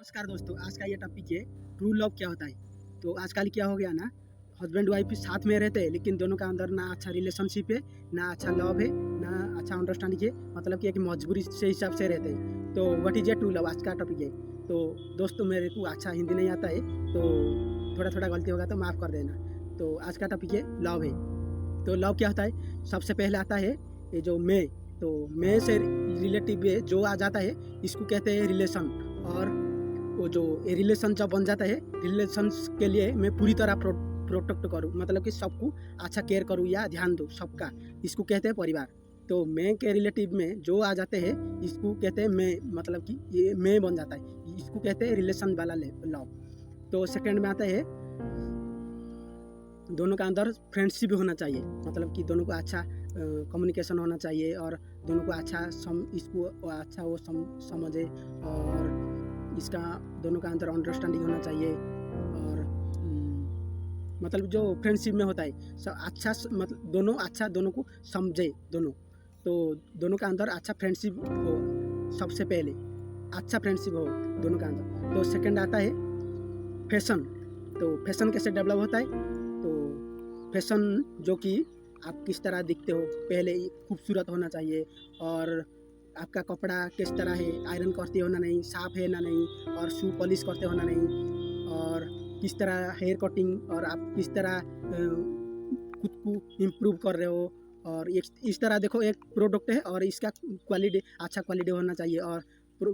नमस्कार दोस्तों, आज का ये टॉपिक है ट्रू लव क्या होता है। तो आजकल क्या हो गया ना, हस्बैंड वाइफ साथ में रहते हैं लेकिन दोनों का अंदर ना अच्छा रिलेशनशिप है, ना अच्छा लव है, ना अच्छा अंडरस्टैंडिंग है। मतलब कि एक मजबूरी से हिसाब से रहते हैं। तो what is a true love, आज का टॉपिक है। तो दोस्तों मेरे को अच्छा हिंदी नहीं आता है, तो थोड़ा थोड़ा गलती होगा तो माफ़ कर देना। तो आज का टॉपिक है लव है। तो लव क्या होता है, सबसे पहले आता है ये जो मैं। तो मैं से रिलेटिव है जो आ जाता है, इसको कहते हैं रिलेशन। और वो जो ये रिलेशन जब बन जाता है, रिलेशन के लिए मैं पूरी तरह प्रोटेक्ट करूँ, मतलब कि सबको अच्छा केयर करूँ या ध्यान दूँ सबका, इसको कहते हैं परिवार। तो मैं के रिलेटिव में जो आ जाते हैं, इसको कहते हैं मैं, मतलब कि ये मैं बन जाता है, इसको कहते हैं रिलेशन वाला लव। तो सेकंड में आता है दोनों का अंदर फ्रेंडशिप होना चाहिए, मतलब कि दोनों को अच्छा कम्युनिकेशन होना चाहिए और दोनों को अच्छा इसको अच्छा वो समझे, और इसका दोनों का अंदर अंडरस्टैंडिंग होना चाहिए। और मतलब जो फ्रेंडशिप में होता है सब अच्छा, मतलब दोनों अच्छा दोनों को समझे दोनों। तो दोनों का अंदर अच्छा फ्रेंडशिप हो, सबसे पहले अच्छा फ्रेंडशिप हो दोनों का अंदर। तो सेकंड आता है फैशन। तो फैशन कैसे डेवलप होता है, तो फैशन जो कि आप किस तरह दिखते हो, पहले खूबसूरत होना चाहिए, और आपका कपड़ा किस तरह है, आयरन करते हो ना नहीं, साफ है ना नहीं, और शू पॉलिश करते हो ना नहीं, और किस तरह हेयर कटिंग, और आप किस तरह खुद को इम्प्रूव कर रहे हो। और इस तरह देखो, एक प्रोडक्ट है और इसका क्वालिटी अच्छा क्वालिटी होना चाहिए, और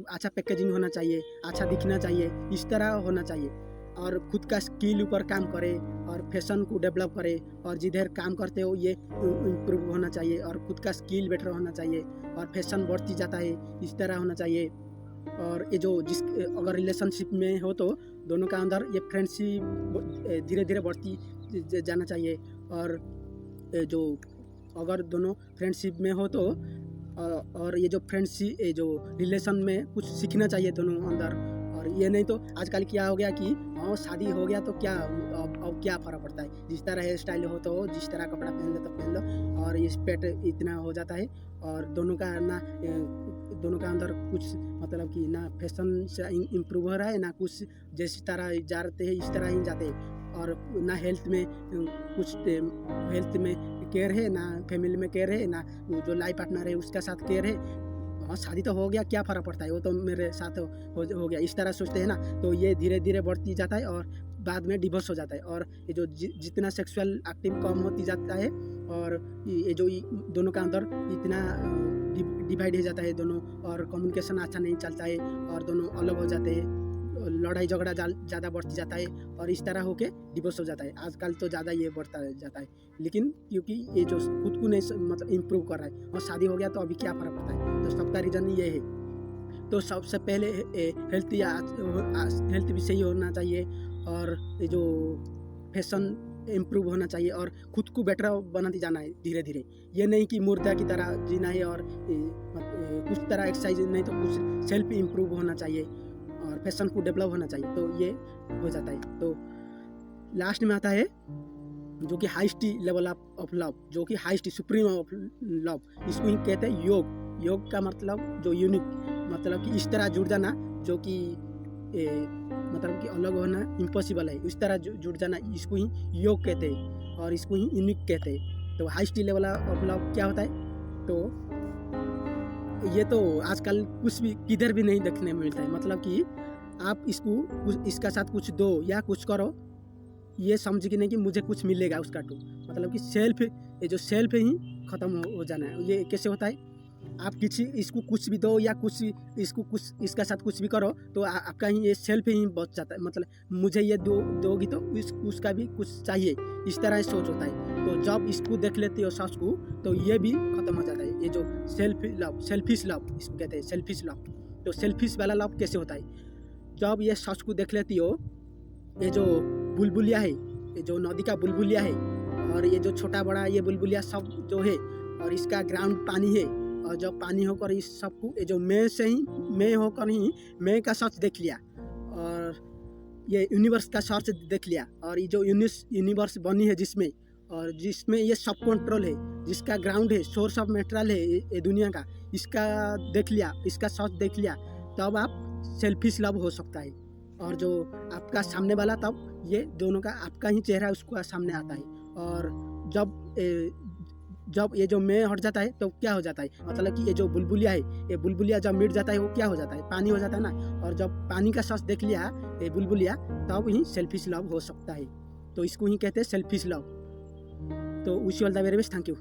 अच्छा पैकेजिंग होना चाहिए, अच्छा दिखना चाहिए, इस तरह होना चाहिए। और खुद का स्किल ऊपर काम करे और फैशन को डेवलप करे, और जिधर काम करते हो ये इम्प्रूव होना चाहिए, और खुद का स्किल बेटर होना चाहिए, और फैशन बढ़ती जाता है, इस तरह होना चाहिए। और ये जो अगर रिलेशनशिप में हो तो दोनों का अंदर ये फ्रेंडशिप धीरे धीरे बढ़ती जाना चाहिए। और जो अगर दोनों फ्रेंडशिप में हो तो और ये जो फ्रेंडशिप, ये जो रिलेशन में कुछ सीखना चाहिए दोनों अंदर। और ये नहीं तो आजकल क्या हो गया कि हाँ शादी हो गया तो क्या अब क्या फ़र्क पड़ता है, जिस तरह हेयर स्टाइल हो तो जिस तरह कपड़ा पहन लो तो पहन लो, और ये पेट इतना हो जाता है। और दोनों का ना दोनों का अंदर कुछ, मतलब कि ना फैशन से इम्प्रूव हो रहा है, ना कुछ जिस तरह जाते हैं इस तरह ही जाते हैं। और ना हेल्थ में कुछ हेल्थ में केयर है, ना फैमिली में केयर है, ना जो लाइफ पार्टनर है उसका साथ केयर है। हाँ शादी तो हो गया, क्या फ़र्क पड़ता है, वो तो मेरे साथ हो गया, इस तरह सोचते हैं ना। तो ये धीरे धीरे बढ़ती जाता है और बाद में डिवोर्स हो जाता है। और ये जो जितना सेक्सुअल एक्टिव कम होती जाता है, और ये जो दोनों का अंदर इतना डिवाइड हो जाता है दोनों, और कम्युनिकेशन अच्छा नहीं चलता है, और दोनों अलग हो जाते हैं, लड़ाई झगड़ा ज़्यादा बढ़ती जाता है, और इस तरह होके डिवोर्स हो जाता है। आजकल तो ज़्यादा ये बढ़ता जाता है, लेकिन क्योंकि ये जो खुद को नहीं मतलब इम्प्रूव कर रहा है, और शादी हो गया तो अभी क्या फ़र्क पड़ता है। तो सबका रीज़न ये है। तो सबसे पहले हेल्थ भी सही होना चाहिए, और ये जो फैशन इम्प्रूव होना चाहिए, और खुद को बेटर बनाते जाना है धीरे धीरे। ये नहीं कि मुर्दा की तरह जीना है, और कुछ तरह एक्सरसाइज नहीं तो कुछ सेल्फ इम्प्रूव होना चाहिए, और फैशन को डेवलप होना चाहिए। तो ये हो जाता है। तो लास्ट में आता है जो कि हाईएस्ट लेवल ऑफ लव, जो कि हाईएस्ट सुप्रीम ऑफ लव, इसको ही कहते हैं योग। योग का मतलब जो यूनिक, मतलब कि इस तरह जुड़ जाना जो कि मतलब कि अलग होना इम्पॉसिबल है, इस तरह जुड़ जाना, इसको ही योग कहते हैं, और इसको ही यूनिक कहते हैं। तो हाईएस्ट लेवल ऑफ लव क्या होता है, तो ये तो आजकल कुछ भी किधर भी नहीं देखने में मिलता है। मतलब कि आप इसका साथ कुछ दो या कुछ करो, ये समझ के नहीं कि मुझे कुछ मिलेगा उसका टू, मतलब कि सेल्फ, ये जो सेल्फ ही ख़त्म हो जाना है। ये कैसे होता है, आप इसको कुछ भी दो या कुछ इसका साथ कुछ भी करो, तो आपका ही ये सेल्फ ही बच जाता है। मतलब मुझे ये दोगी तो उसका भी कुछ चाहिए, इस तरह सोच होता है। तो जब इसको देख लेती हो सास को, तो ये भी ख़त्म हो जाता है। ये जो सेल्फिश लव इसको कहते हैं, सेल्फिश लव। तो सेल्फिश वाला लव कैसे होता है, जब ये सास को देख लेती हो, ये जो बुलबुलिया है, ये जो नदी का बुलबुलिया है, और ये जो छोटा बड़ा ये बुलबुलिया सब जो है, और इसका ग्राउंड पानी है, और जब पानी होकर इस सबको, ये जो मैं होकर ही मैं का सच देख लिया, और ये यूनिवर्स का सच देख लिया, और ये जो यूनिवर्स बनी है जिसमें, और जिसमें ये सब कंट्रोल है, जिसका ग्राउंड है, सोर्स ऑफ मेटेरियल है ये दुनिया का, इसका देख लिया, इसका सच देख लिया, तब आप सेल्फिश लव हो सकता है। और जो आपका सामने वाला, तब ये दोनों का आपका ही चेहरा उसको सामने आता है। और जब ये जो मैं हट जाता है तो क्या हो जाता है, मतलब कि ये जो बुलबुलिया है, ये बुलबुलिया जब मिट जाता है वो क्या हो जाता है, पानी हो जाता है ना। और जब पानी का सांस देख लिया ये बुलबुलिया, तब ही सेल्फिश लव हो सकता है। तो इसको ही कहते हैं सेल्फिश लव। तो wish you all the very best, thank you.